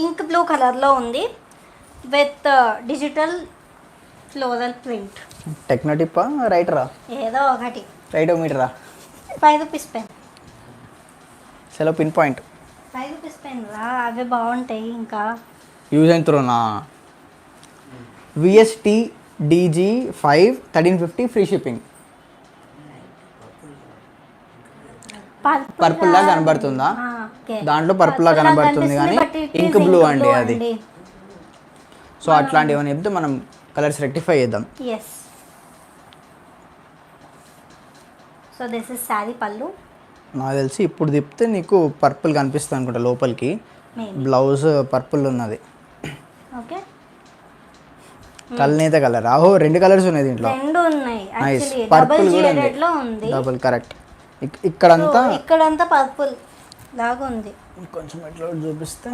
ఇంక్ blue కలర్లో ఉంది with digital floral print. Techno టిప్పా రైటరా? ఏదో ఒకటి. రైటోమీటరా? 5 rupees pen. Cello pin point. 5 rupees pen రా, అవి బాగుంటాయి. ఇంకా యూజ్ అండ్ త్రోనా? VST DG 5 1350 free shipping. Purple లా కనబడుతుందా? దాంట్లో పర్పుల్ లా కనబడుతుంది కానీ ఇంక్ బ్లూ అండి అది. సో అట్లాంటివి ఏమైనా చెప్తే మనం కలర్స్ రెక్టిఫై చేద్దాం. Yes. So this is sari పళ్ళు. నాకు తెలిసి ఇప్పుడు తిప్పితే నీకు పర్పుల్ కనిపిస్తుంది అనుకుంటా లోపలికి. బ్లౌజ్ పర్పుల్ ఉన్నది. ఓకే. కల్నేత కలర్. ఓహో 2 కలర్స్ ఉన్నాయి దీంట్లో. 2 ఉన్నాయి యాక్చువల్లీ. పర్పుల్ కూడా ఉంది. Double correct. ఇక్కడంతా పర్పుల్ లాగా ఉంది. కొంచెం ఇట్లా చూపిస్తే